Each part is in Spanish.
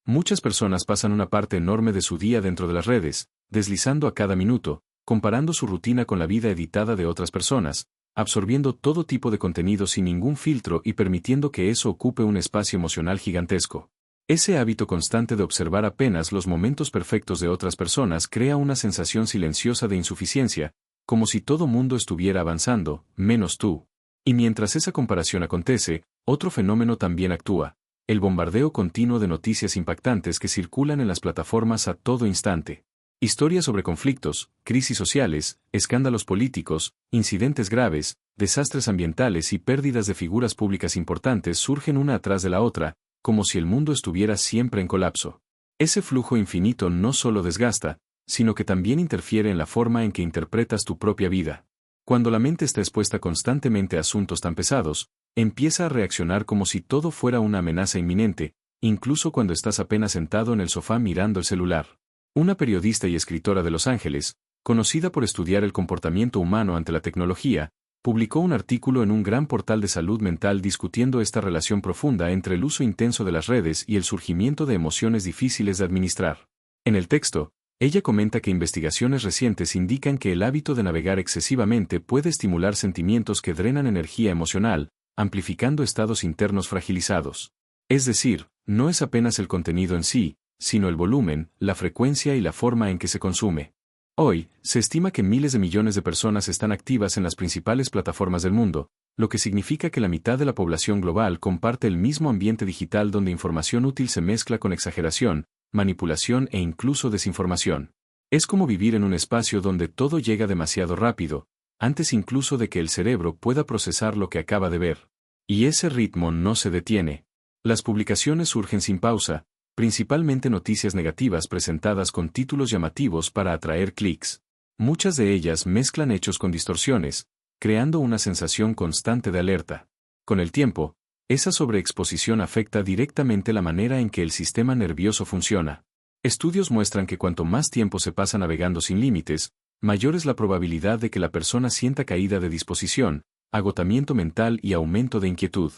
Muchas personas pasan una parte enorme de su día dentro de las redes, deslizando a cada minuto, comparando su rutina con la vida editada de otras personas, absorbiendo todo tipo de contenido sin ningún filtro y permitiendo que eso ocupe un espacio emocional gigantesco. Ese hábito constante de observar apenas los momentos perfectos de otras personas crea una sensación silenciosa de insuficiencia, como si todo mundo estuviera avanzando, menos tú. Y mientras esa comparación acontece, otro fenómeno también actúa: el bombardeo continuo de noticias impactantes que circulan en las plataformas a todo instante. Historias sobre conflictos, crisis sociales, escándalos políticos, incidentes graves, desastres ambientales y pérdidas de figuras públicas importantes surgen una atrás de la otra, como si el mundo estuviera siempre en colapso. Ese flujo infinito no solo desgasta, sino que también interfiere en la forma en que interpretas tu propia vida. Cuando la mente está expuesta constantemente a asuntos tan pesados, empieza a reaccionar como si todo fuera una amenaza inminente, incluso cuando estás apenas sentado en el sofá mirando el celular. Una periodista y escritora de Los Ángeles, conocida por estudiar el comportamiento humano ante la tecnología, publicó un artículo en un gran portal de salud mental discutiendo esta relación profunda entre el uso intenso de las redes y el surgimiento de emociones difíciles de administrar. En el texto, ella comenta que investigaciones recientes indican que el hábito de navegar excesivamente puede estimular sentimientos que drenan energía emocional, amplificando estados internos fragilizados. Es decir, no es apenas el contenido en sí, sino el volumen, la frecuencia y la forma en que se consume. Hoy, se estima que miles de millones de personas están activas en las principales plataformas del mundo, lo que significa que la mitad de la población global comparte el mismo ambiente digital donde información útil se mezcla con exageración, manipulación e incluso desinformación. Es como vivir en un espacio donde todo llega demasiado rápido, antes incluso de que el cerebro pueda procesar lo que acaba de ver. Y ese ritmo no se detiene. Las publicaciones surgen sin pausa, principalmente noticias negativas presentadas con títulos llamativos para atraer clics. Muchas de ellas mezclan hechos con distorsiones, creando una sensación constante de alerta. Con el tiempo, esa sobreexposición afecta directamente la manera en que el sistema nervioso funciona. Estudios muestran que cuanto más tiempo se pasa navegando sin límites, mayor es la probabilidad de que la persona sienta caída de disposición, agotamiento mental y aumento de inquietud.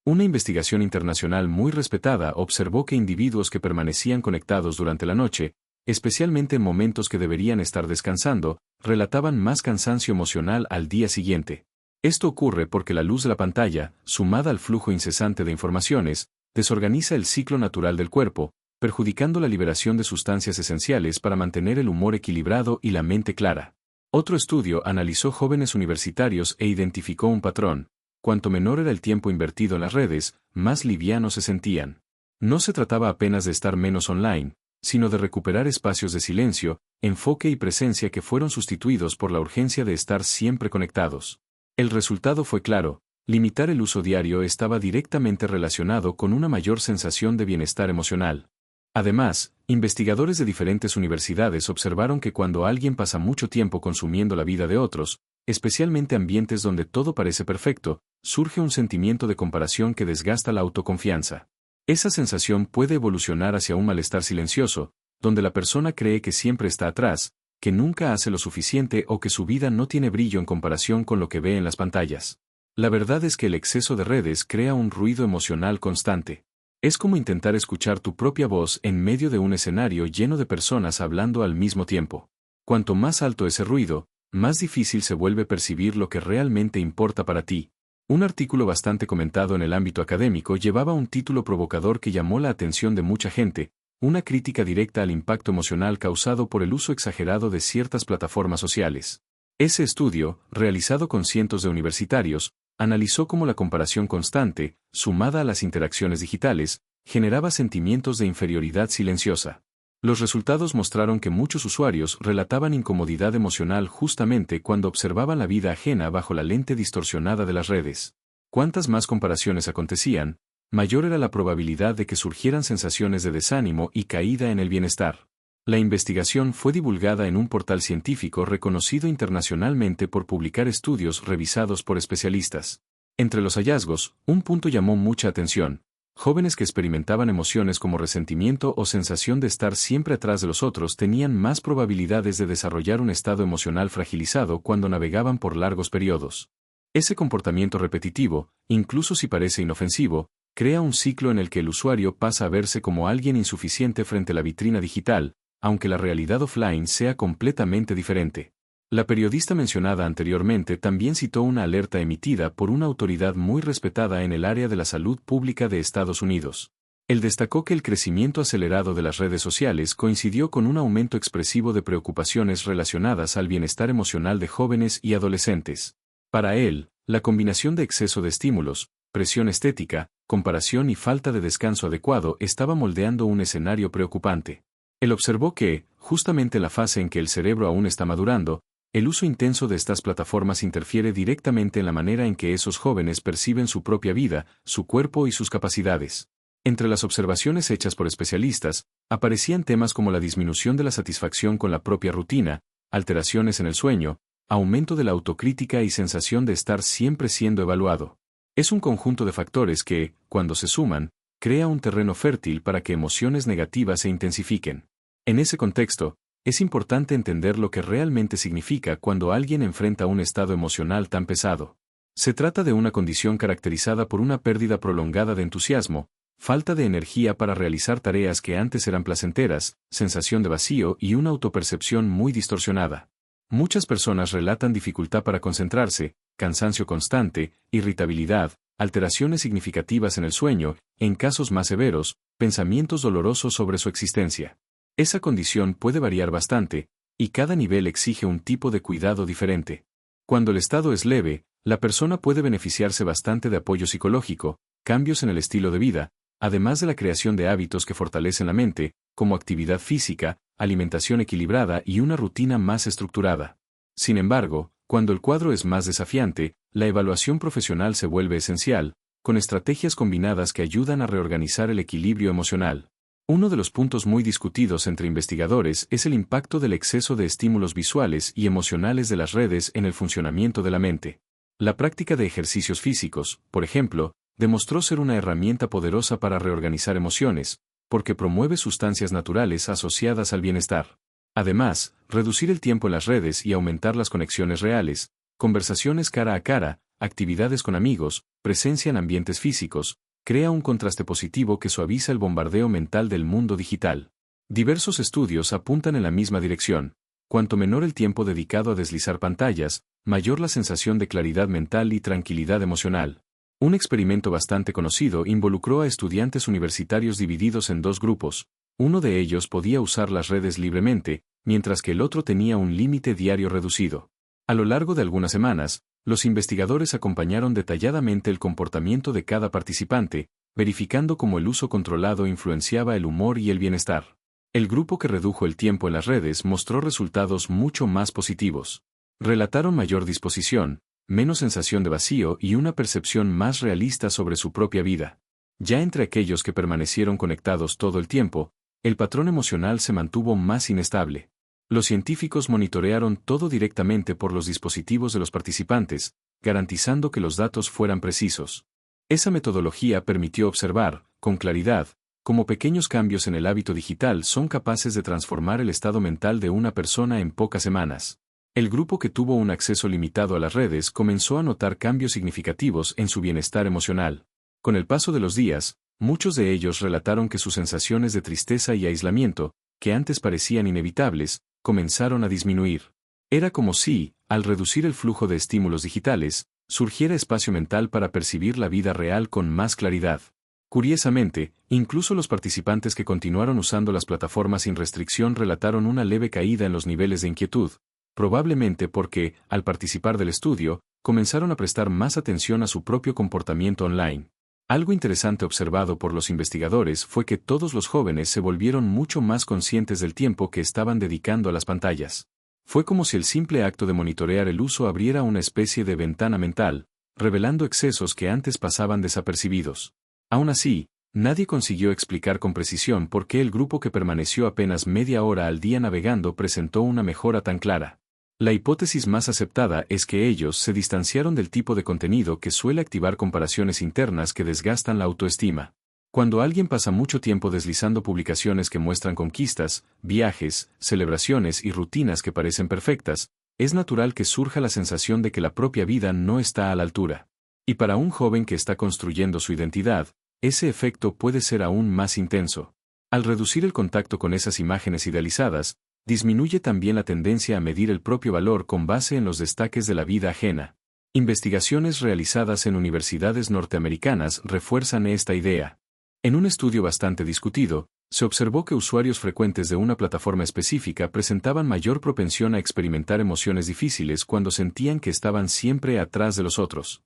Una investigación internacional muy respetada observó que individuos que permanecían conectados durante la noche, especialmente en momentos que deberían estar descansando, relataban más cansancio emocional al día siguiente. Esto ocurre porque la luz de la pantalla, sumada al flujo incesante de informaciones, desorganiza el ciclo natural del cuerpo, perjudicando la liberación de sustancias esenciales para mantener el humor equilibrado y la mente clara. Otro estudio analizó jóvenes universitarios e identificó un patrón: cuanto menor era el tiempo invertido en las redes, más livianos se sentían. No se trataba apenas de estar menos online, sino de recuperar espacios de silencio, enfoque y presencia que fueron sustituidos por la urgencia de estar siempre conectados. El resultado fue claro: limitar el uso diario estaba directamente relacionado con una mayor sensación de bienestar emocional. Además, investigadores de diferentes universidades observaron que cuando alguien pasa mucho tiempo consumiendo la vida de otros, especialmente ambientes donde todo parece perfecto, surge un sentimiento de comparación que desgasta la autoconfianza. Esa sensación puede evolucionar hacia un malestar silencioso, donde la persona cree que siempre está atrás, que nunca hace lo suficiente o que su vida no tiene brillo en comparación con lo que ve en las pantallas. La verdad es que el exceso de redes crea un ruido emocional constante. Es como intentar escuchar tu propia voz en medio de un escenario lleno de personas hablando al mismo tiempo. Cuanto más alto ese ruido, más difícil se vuelve percibir lo que realmente importa para ti. Un artículo bastante comentado en el ámbito académico llevaba un título provocador que llamó la atención de mucha gente: una crítica directa al impacto emocional causado por el uso exagerado de ciertas plataformas sociales. Ese estudio, realizado con cientos de universitarios, analizó cómo la comparación constante, sumada a las interacciones digitales, generaba sentimientos de inferioridad silenciosa. Los resultados mostraron que muchos usuarios relataban incomodidad emocional justamente cuando observaban la vida ajena bajo la lente distorsionada de las redes. Cuantas más comparaciones acontecían, mayor era la probabilidad de que surgieran sensaciones de desánimo y caída en el bienestar. La investigación fue divulgada en un portal científico reconocido internacionalmente por publicar estudios revisados por especialistas. Entre los hallazgos, un punto llamó mucha atención: jóvenes que experimentaban emociones como resentimiento o sensación de estar siempre atrás de los otros tenían más probabilidades de desarrollar un estado emocional fragilizado cuando navegaban por largos periodos. Ese comportamiento repetitivo, incluso si parece inofensivo, crea un ciclo en el que el usuario pasa a verse como alguien insuficiente frente a la vitrina digital, aunque la realidad offline sea completamente diferente. La periodista mencionada anteriormente también citó una alerta emitida por una autoridad muy respetada en el área de la salud pública de Estados Unidos. Él destacó que el crecimiento acelerado de las redes sociales coincidió con un aumento expresivo de preocupaciones relacionadas al bienestar emocional de jóvenes y adolescentes. Para él, la combinación de exceso de estímulos, presión estética, comparación y falta de descanso adecuado estaba moldeando un escenario preocupante. Él observó que, justamente en la fase en que el cerebro aún está madurando, el uso intenso de estas plataformas interfiere directamente en la manera en que esos jóvenes perciben su propia vida, su cuerpo y sus capacidades. Entre las observaciones hechas por especialistas, aparecían temas como la disminución de la satisfacción con la propia rutina, alteraciones en el sueño, aumento de la autocrítica y sensación de estar siempre siendo evaluado. Es un conjunto de factores que, cuando se suman, crea un terreno fértil para que emociones negativas se intensifiquen. En ese contexto, es importante entender lo que realmente significa cuando alguien enfrenta un estado emocional tan pesado. Se trata de una condición caracterizada por una pérdida prolongada de entusiasmo, falta de energía para realizar tareas que antes eran placenteras, sensación de vacío y una autopercepción muy distorsionada. Muchas personas relatan dificultad para concentrarse, cansancio constante, irritabilidad, alteraciones significativas en el sueño, en casos más severos, pensamientos dolorosos sobre su existencia. Esa condición puede variar bastante, y cada nivel exige un tipo de cuidado diferente. Cuando el estado es leve, la persona puede beneficiarse bastante de apoyo psicológico, cambios en el estilo de vida, además de la creación de hábitos que fortalecen la mente, como actividad física, alimentación equilibrada y una rutina más estructurada. Sin embargo, cuando el cuadro es más desafiante, la evaluación profesional se vuelve esencial, con estrategias combinadas que ayudan a reorganizar el equilibrio emocional. Uno de los puntos muy discutidos entre investigadores es el impacto del exceso de estímulos visuales y emocionales de las redes en el funcionamiento de la mente. La práctica de ejercicios físicos, por ejemplo, demostró ser una herramienta poderosa para reorganizar emociones, porque promueve sustancias naturales asociadas al bienestar. Además, reducir el tiempo en las redes y aumentar las conexiones reales, conversaciones cara a cara, actividades con amigos, presencia en ambientes físicos, crea un contraste positivo que suaviza el bombardeo mental del mundo digital. Diversos estudios apuntan en la misma dirección. Cuanto menor el tiempo dedicado a deslizar pantallas, mayor la sensación de claridad mental y tranquilidad emocional. Un experimento bastante conocido involucró a estudiantes universitarios divididos en dos grupos. Uno de ellos podía usar las redes libremente, mientras que el otro tenía un límite diario reducido. A lo largo de algunas semanas, los investigadores acompañaron detalladamente el comportamiento de cada participante, verificando cómo el uso controlado influenciaba el humor y el bienestar. El grupo que redujo el tiempo en las redes mostró resultados mucho más positivos. Relataron mayor disposición, menos sensación de vacío y una percepción más realista sobre su propia vida. Ya entre aquellos que permanecieron conectados todo el tiempo, el patrón emocional se mantuvo más inestable. Los científicos monitorearon todo directamente por los dispositivos de los participantes, garantizando que los datos fueran precisos. Esa metodología permitió observar, con claridad, cómo pequeños cambios en el hábito digital son capaces de transformar el estado mental de una persona en pocas semanas. El grupo que tuvo un acceso limitado a las redes comenzó a notar cambios significativos en su bienestar emocional. Con el paso de los días, muchos de ellos relataron que sus sensaciones de tristeza y aislamiento, que antes parecían inevitables, comenzaron a disminuir. Era como si, al reducir el flujo de estímulos digitales, surgiera espacio mental para percibir la vida real con más claridad. Curiosamente, incluso los participantes que continuaron usando las plataformas sin restricción relataron una leve caída en los niveles de inquietud, probablemente porque, al participar del estudio, comenzaron a prestar más atención a su propio comportamiento online. Algo interesante observado por los investigadores fue que todos los jóvenes se volvieron mucho más conscientes del tiempo que estaban dedicando a las pantallas. Fue como si el simple acto de monitorear el uso abriera una especie de ventana mental, revelando excesos que antes pasaban desapercibidos. Aún así, nadie consiguió explicar con precisión por qué el grupo que permaneció apenas media hora al día navegando presentó una mejora tan clara. La hipótesis más aceptada es que ellos se distanciaron del tipo de contenido que suele activar comparaciones internas que desgastan la autoestima. Cuando alguien pasa mucho tiempo deslizando publicaciones que muestran conquistas, viajes, celebraciones y rutinas que parecen perfectas, es natural que surja la sensación de que la propia vida no está a la altura. Y para un joven que está construyendo su identidad, ese efecto puede ser aún más intenso. Al reducir el contacto con esas imágenes idealizadas, disminuye también la tendencia a medir el propio valor con base en los destaques de la vida ajena. Investigaciones realizadas en universidades norteamericanas refuerzan esta idea. En un estudio bastante discutido, se observó que usuarios frecuentes de una plataforma específica presentaban mayor propensión a experimentar emociones difíciles cuando sentían que estaban siempre atrás de los otros.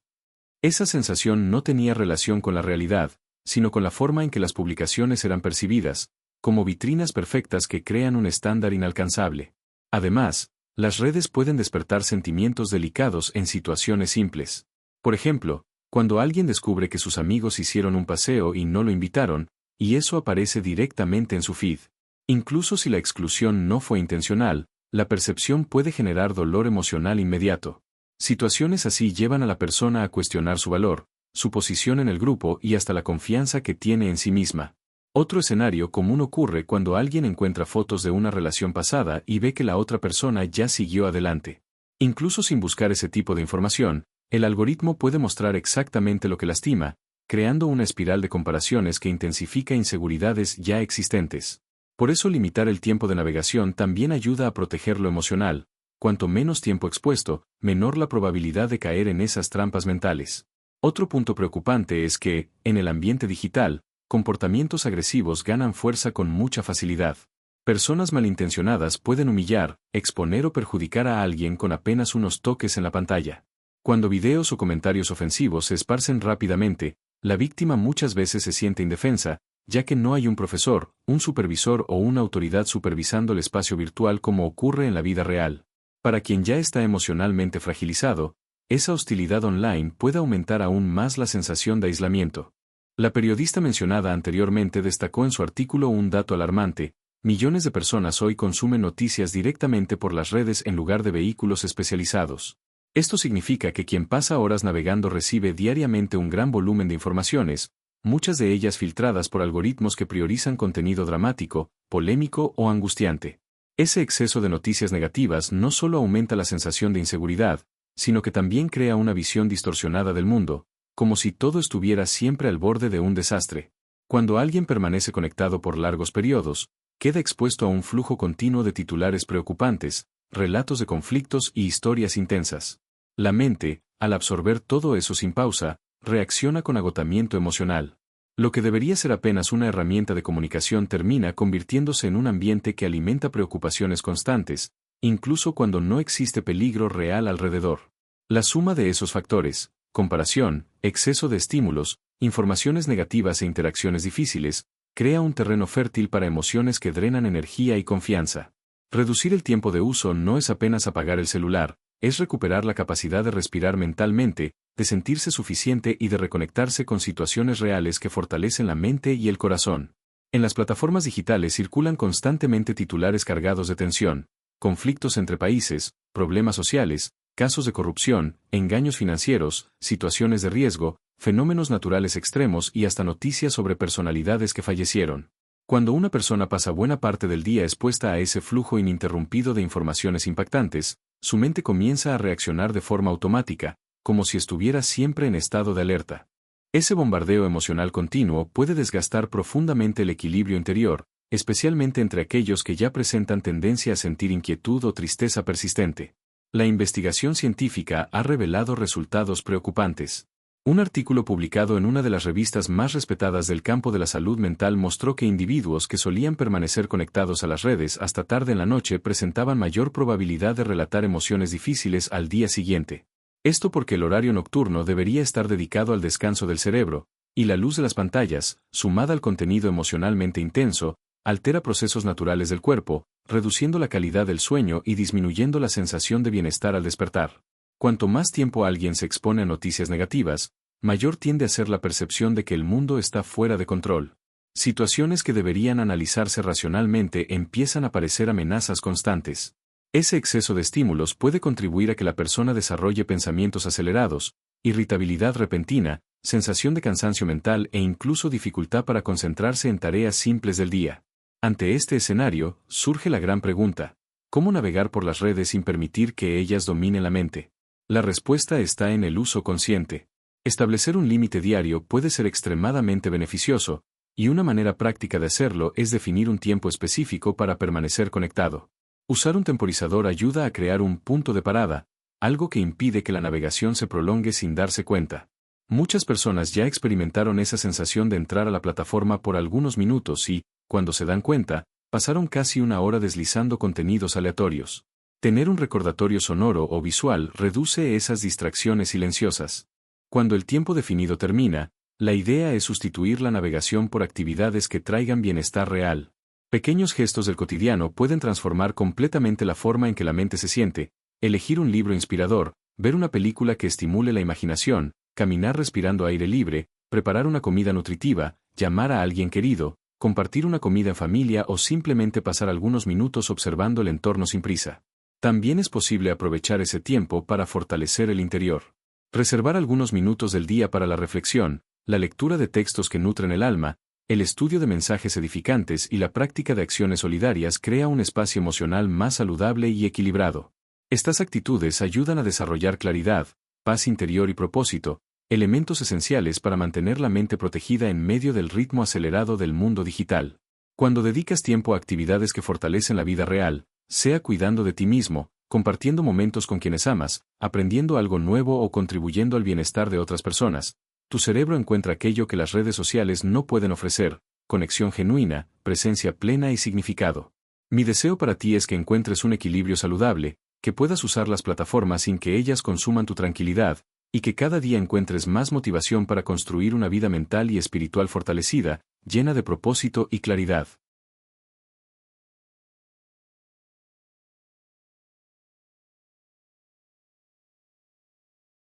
Esa sensación no tenía relación con la realidad, sino con la forma en que las publicaciones eran percibidas, como vitrinas perfectas que crean un estándar inalcanzable. Además, las redes pueden despertar sentimientos delicados en situaciones simples. Por ejemplo, cuando alguien descubre que sus amigos hicieron un paseo y no lo invitaron, y eso aparece directamente en su feed. Incluso si la exclusión no fue intencional, la percepción puede generar dolor emocional inmediato. Situaciones así llevan a la persona a cuestionar su valor, su posición en el grupo y hasta la confianza que tiene en sí misma. Otro escenario común ocurre cuando alguien encuentra fotos de una relación pasada y ve que la otra persona ya siguió adelante. Incluso sin buscar ese tipo de información, el algoritmo puede mostrar exactamente lo que lastima, creando una espiral de comparaciones que intensifica inseguridades ya existentes. Por eso limitar el tiempo de navegación también ayuda a proteger lo emocional. Cuanto menos tiempo expuesto, menor la probabilidad de caer en esas trampas mentales. Otro punto preocupante es que, en el ambiente digital, comportamientos agresivos ganan fuerza con mucha facilidad. Personas malintencionadas pueden humillar, exponer o perjudicar a alguien con apenas unos toques en la pantalla. Cuando videos o comentarios ofensivos se esparcen rápidamente, la víctima muchas veces se siente indefensa, ya que no hay un profesor, un supervisor o una autoridad supervisando el espacio virtual como ocurre en la vida real. Para quien ya está emocionalmente fragilizado, esa hostilidad online puede aumentar aún más la sensación de aislamiento. La periodista mencionada anteriormente destacó en su artículo un dato alarmante: millones de personas hoy consumen noticias directamente por las redes en lugar de vehículos especializados. Esto significa que quien pasa horas navegando recibe diariamente un gran volumen de informaciones, muchas de ellas filtradas por algoritmos que priorizan contenido dramático, polémico o angustiante. Ese exceso de noticias negativas no solo aumenta la sensación de inseguridad, sino que también crea una visión distorsionada del mundo, como si todo estuviera siempre al borde de un desastre. Cuando alguien permanece conectado por largos periodos, queda expuesto a un flujo continuo de titulares preocupantes, relatos de conflictos y historias intensas. La mente, al absorber todo eso sin pausa, reacciona con agotamiento emocional. Lo que debería ser apenas una herramienta de comunicación termina convirtiéndose en un ambiente que alimenta preocupaciones constantes, incluso cuando no existe peligro real alrededor. La suma de esos factores, comparación, exceso de estímulos, informaciones negativas e interacciones difíciles, crea un terreno fértil para emociones que drenan energía y confianza. Reducir el tiempo de uso no es apenas apagar el celular, es recuperar la capacidad de respirar mentalmente, de sentirse suficiente y de reconectarse con situaciones reales que fortalecen la mente y el corazón. En las plataformas digitales circulan constantemente titulares cargados de tensión, conflictos entre países, problemas sociales, casos de corrupción, engaños financieros, situaciones de riesgo, fenómenos naturales extremos y hasta noticias sobre personalidades que fallecieron. Cuando una persona pasa buena parte del día expuesta a ese flujo ininterrumpido de informaciones impactantes, su mente comienza a reaccionar de forma automática, como si estuviera siempre en estado de alerta. Ese bombardeo emocional continuo puede desgastar profundamente el equilibrio interior, especialmente entre aquellos que ya presentan tendencia a sentir inquietud o tristeza persistente. La investigación científica ha revelado resultados preocupantes. Un artículo publicado en una de las revistas más respetadas del campo de la salud mental mostró que individuos que solían permanecer conectados a las redes hasta tarde en la noche presentaban mayor probabilidad de relatar emociones difíciles al día siguiente. Esto porque el horario nocturno debería estar dedicado al descanso del cerebro, y la luz de las pantallas, sumada al contenido emocionalmente intenso, altera procesos naturales del cuerpo, reduciendo la calidad del sueño y disminuyendo la sensación de bienestar al despertar. Cuanto más tiempo alguien se expone a noticias negativas, mayor tiende a ser la percepción de que el mundo está fuera de control. Situaciones que deberían analizarse racionalmente empiezan a parecer amenazas constantes. Ese exceso de estímulos puede contribuir a que la persona desarrolle pensamientos acelerados, irritabilidad repentina, sensación de cansancio mental e incluso dificultad para concentrarse en tareas simples del día. Ante este escenario, surge la gran pregunta: ¿cómo navegar por las redes sin permitir que ellas dominen la mente? La respuesta está en el uso consciente. Establecer un límite diario puede ser extremadamente beneficioso, y una manera práctica de hacerlo es definir un tiempo específico para permanecer conectado. Usar un temporizador ayuda a crear un punto de parada, algo que impide que la navegación se prolongue sin darse cuenta. Muchas personas ya experimentaron esa sensación de entrar a la plataforma por algunos minutos y, cuando se dan cuenta, pasaron casi una hora deslizando contenidos aleatorios. Tener un recordatorio sonoro o visual reduce esas distracciones silenciosas. Cuando el tiempo definido termina, la idea es sustituir la navegación por actividades que traigan bienestar real. Pequeños gestos del cotidiano pueden transformar completamente la forma en que la mente se siente: elegir un libro inspirador, ver una película que estimule la imaginación, caminar respirando aire libre, preparar una comida nutritiva, llamar a alguien querido, compartir una comida en familia o simplemente pasar algunos minutos observando el entorno sin prisa. También es posible aprovechar ese tiempo para fortalecer el interior. Reservar algunos minutos del día para la reflexión, la lectura de textos que nutren el alma, el estudio de mensajes edificantes y la práctica de acciones solidarias crea un espacio emocional más saludable y equilibrado. Estas actitudes ayudan a desarrollar claridad, paz interior y propósito, elementos esenciales para mantener la mente protegida en medio del ritmo acelerado del mundo digital. Cuando dedicas tiempo a actividades que fortalecen la vida real, sea cuidando de ti mismo, compartiendo momentos con quienes amas, aprendiendo algo nuevo o contribuyendo al bienestar de otras personas, tu cerebro encuentra aquello que las redes sociales no pueden ofrecer: conexión genuina, presencia plena y significado. Mi deseo para ti es que encuentres un equilibrio saludable, que puedas usar las plataformas sin que ellas consuman tu tranquilidad, y que cada día encuentres más motivación para construir una vida mental y espiritual fortalecida, llena de propósito y claridad.